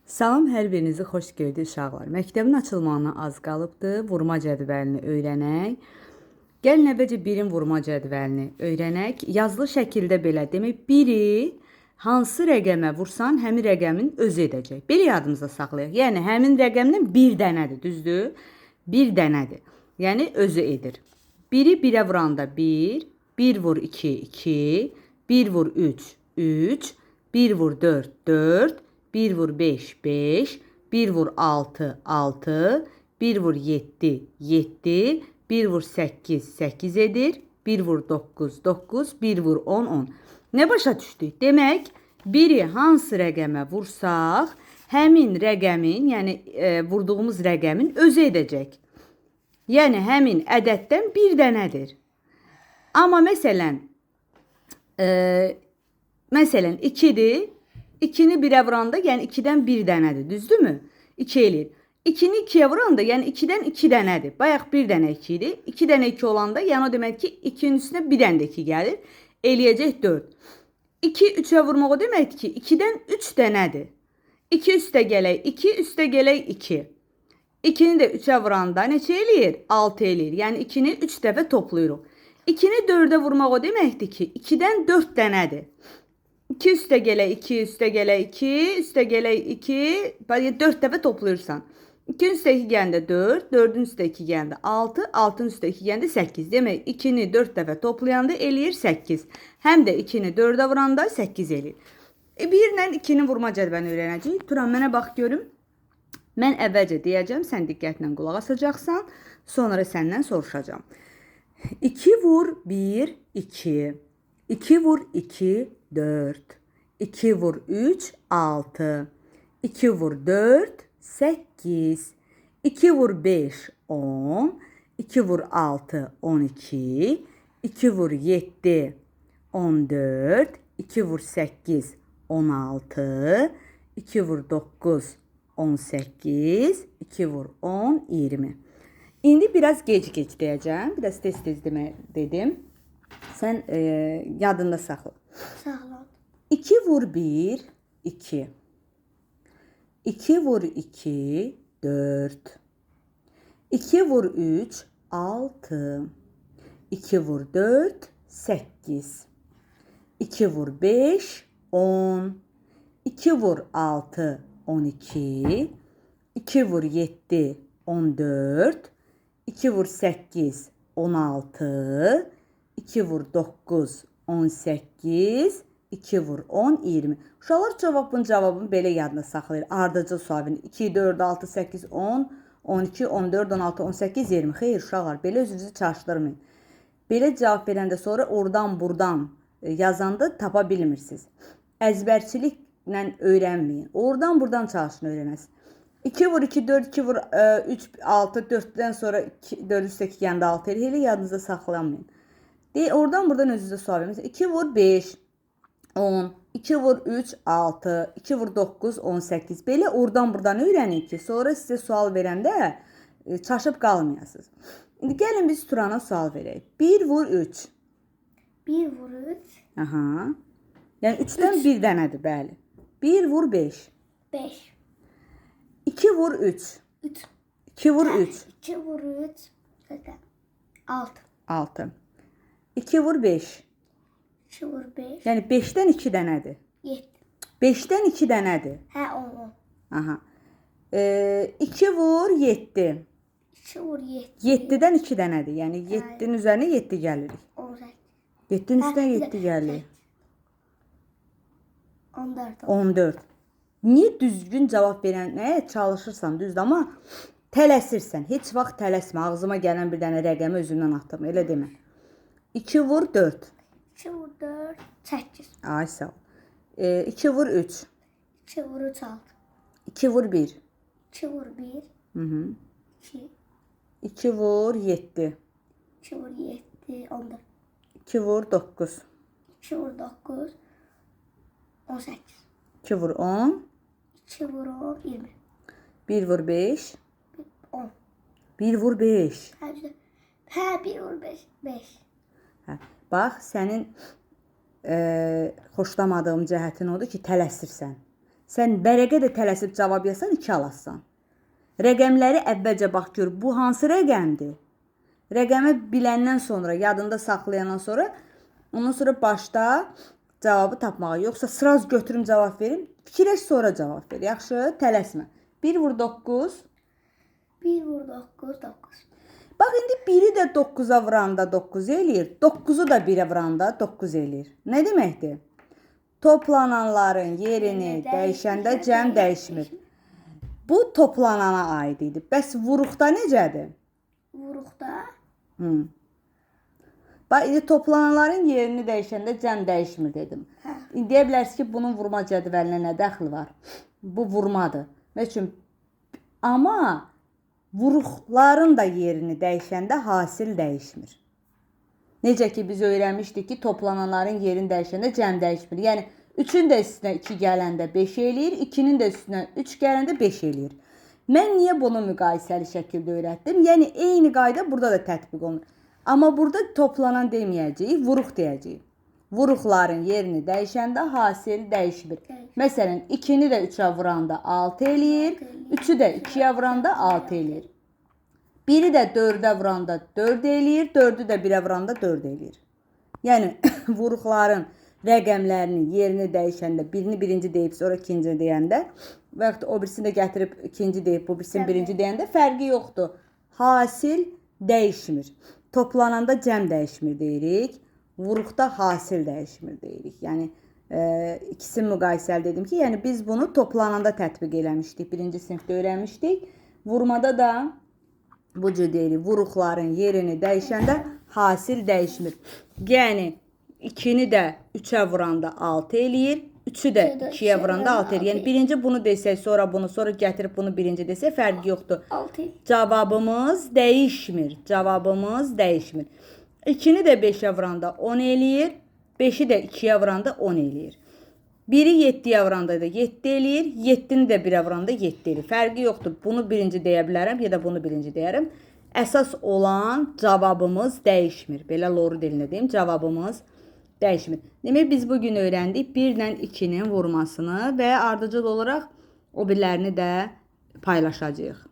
Salam, hər birinizi xoş gördük uşaqlar. Məktəbin açılmağına az qalıbdı. Vurma cədvəlini öyrənək. Gəlin əvvəlcə 1-in vurma cədvəlini öyrənək. Yazılı şəkildə belə demək, 1-i hansı rəqəmə vursan, həmin rəqəmin özü edəcək. Belə yadımızda saxlayaq. Yəni həmin rəqəmdən 1 dənədir, düzdür? 1 dənədir. Yəni özü edir. 1-i 1-ə vuranda 1, 1 vur 2, 2, 1 vur 3, 3, 1 vur 4, 4, 1 vur 5, 5, 1 vur 6, 6, 1 vur 7, 7, 1 vur 8, 8 edir, 1 vur 9, 9, 1 vur 10, 10. Nə başa düşdük? Demək, 1-i hansı rəqəmə vursaq, həmin rəqəmin, yəni vurduğumuz rəqəmin özü edəcək. Yəni, həmin ədəddən bir dənədir. Amma məsələn, 2-dir. 2-ni 1-ə vuranda, yəni 2-dən 1 dənədir, düzdürmü? 2 eləyir. 2-ni 2-yə vuranda, yəni 2-dən 2 dənədir. Bayaq 1 dənə 2 idi. 2 dənə 2 olanda, yəni o demək ki, 2-nin üstünə 1 dənə də 2 gəlir. Eləyəcək 4. 2 3-ə vurmaq o deməkdir ki, 2-dən 3 dənədir. 2 üstə gələk 2, üstə gələk 2. 2-ni də 3-ə vuranda neçə eləyir? 6 eləyir. Yəni 2-ni 3 dəfə toplayırıq. 2-ni 4-ə vurmaq o deməkdir ki, 2-dən 4 dənədir. 2 üstə gələk 2, üstə gələk 2, üstə gələk 2, 4 dəfə toplayırsan. 2-nin üstə 2 gəndə 4, 4-ün üstə 2 gəndə 6, 6-ın üstə 2 gəndə 8. Demək, 2-ni 4 dəfə toplayanda eləyir 8. Həm də 2-ni 4-ə vuranda 8 eləyir. 1 ilə 2-nin vurma cədvəlini öyrənəcəyik. Turan, mənə bax görüm. Mən əvvəlcə deyəcəm, sən diqqətlə qulaq asacaqsan, sonra səndən soruşacağım. 2 vur 1, 2. 2 vur 2, 4. 2 vur 3, 6. 2 vur 4, 8. 2 vur 5, 10. 2 vur 6, 12. 2 vur 7, 14. 2 vur 8, 16. 2 vur 9, 18. 2 vur 10, 20. İndi biraz gec-gec deyəcəm. Biraz tez-tez dedim. Sən yadında saxla. Saxla. 2 vur 1, 2. 2 vur 2, 4. 2 vur 3, 6. 2 vur 4, 8. 2 vur 5, 10. 2 vur 6, 12. 2 vur 7, 14. 2 vur 8, 16. 2 vur 9, 18. 2 vur 10, 20. Uşaqlar cavabını belə yadına saxlayır. Ardıcıl sual verin. 2, 4, 6, 8, 10, 12, 14, 16, 18, 20. Xeyr uşaqlar, belə özünüzü çaşdırmayın. Belə cavab verəndə sonra oradan buradan yazanda tapa bilmirsiniz. Əzbərçiliklə öyrənməyin. Oradan buradan çalışın öyrənəsiniz. 2 vur 2, 4, 2 vur 3, 6, 4-dən sonra 4 üstə 2 gəndə 6 elə yadınızda saxlamayın. Oradan buradan özünüzə sual verin. 2 vur 5, 10, 2 vur 3, 6, 2 vur 9, 18. Belə oradan buradan öyrənin ki, sonra sizə sual verəndə çaşıb qalmayasınız. İndi gəlin biz Turana sual verək. 1 vur 3. 1 vur 3. Aha. Yəni 3-dən 1 dənədir, bəli. 1 vur 5. 5. 2 vur 3. 3. 2 vur 3. 2 vur 3. 6. 6. 2 vur 5. 2 vur 5. Yəni 5-dən 2 dənədir. 7. 5-dən 2 dənədir. Hə 10. Aha. 2 vur 7. 2 vur 7. 7-dən 2 dənədir. Yəni 7-nin üzərinə 7 gəlirik. 18. 7-nin üstünə 7 gəlirik. 14. 14. Niyə düzgün cavab verənə çalışırsan, düzdür, amma tələsirsən. Heç vaxt tələsmə. Ağzıma gələn bir dənə rəqəmi özümdən atdım. Elə demə. 2 vur 4. 2 vur 4. 8. Ay sağ ol. 2 vur 3. 2 vur 3. 6. 2 vur 1. 2 vur 1. Hı hı. 2. 2 vur 7. 2 vur 7. 14. 2 vur 9. 2 vur 9. 18. 2 vur 10. 2 vur 10. 20. 1 vur 5. 10. 1 vur 5. Hə 1 vur 5. 5. Hə. Bax, sənin xoşlamadığım cəhətin odur ki, tələsirsən. Sən vərəqə də tələsib cavab yazsan 2 alasan. Rəqəmləri əvvəlcə bax gör, bu hansı rəqəmdir? Rəqəmi biləndən sonra, yadında saxlayandan sonra, ondan sonra başda cavabı tapmağa. Yoxsa sıraz götürüm cavab verim, fikirləş sonra cavab ver. Yaxşı, tələsmə. 1 vur 9. 1 vur 9, 9. Bax, indi 1-i də 9-a vuranda 9 eləyir. 9-u da 1-ə vuranda 9 eləyir. Nə deməkdir? Toplananların yerini dəyişəndə cəm dəyişmir. Bu toplanana aid idi. Bəs vuruqda necədir? Vuruqda Bax, indi toplananların yerini dəyişəndə cəm dəyişmir dedim. İndi deyə bilərsiniz ki, bunun vurma cədvəlinə nə dəxli var? Bu vurmadır. Üçün amma vuruqların da yerini dəyişəndə hasil dəyişmir. Necə ki biz öyrənmişdik ki, toplananların yerini dəyişəndə cəm dəyişmir. Yəni 3-ün də üstünə 2 gələndə 5 eləyir, 2-nin də üstünə 3 gələndə 5 eləyir. Mən niyə bunu müqayisəli şəkildə öyrətdim? Yəni eyni qayda burada da tətbiq olunur. Amma burada toplanan deməyəcəyik, vuruq deyəcəyik. Vuruqların yerini dəyişəndə hasil dəyişmir. Məsələn, 2-ni də 3-ə vuranda 6 eləyir, 3-ü də 2-yə vuranda 6 eləyir. 1-i də 4-ə vuranda 4 eləyir, 4-ü də 1-ə vuranda 4 eləyir. Yəni, vuruqların rəqəmlərinin yerini dəyişəndə birini birinci deyib, sonra ikinci deyəndə və yaxud o birisini də gətirib ikinci deyib, bu birisini birinci deyəndə fərqi yoxdur. Hasil dəyişmir. Toplananda cəm dəyişmir deyirik. Vuruqda hasil dəyişmir deyirik. Yəni, ikisi müqayisəli dedim ki, yəni biz bunu toplananda tətbiq eləmişdik. Birinci sinifdə öyrənmişdik. Vurmada da bu cür deyirik. Vuruqların yerini dəyişəndə hasil dəyişmir. Yəni, 2-ni də 3-ə vuranda 6 eləyir. 3-ü də 2-yə vuranda 6 eləyir. Yəni, birinci bunu desək, sonra bunu, sonra gətirib bunu birinci desək, fərqi yoxdur. 6. Cavabımız dəyişmir. Cavabımız dəyişmir. 2-ni də 5-ə vuranda 10 eləyir. 5-i də 2-yə vuranda 10 eləyir. 1-i 7-yə vuranda da 7 eləyir. 7-ni də 1-ə vuranda 7 eləyir. Fərqi yoxdur. Bunu birinci deyə bilərəm, ya da bunu birinci deyərəm. Əsas olan cavabımız dəyişmir. Belə loru dilində deyim, cavabımız dəyişmir. Demək, biz bugün öyrəndik 1 ilə 2-nin vurmasını və ardıcıl olaraq o birlərini də paylaşacağıq.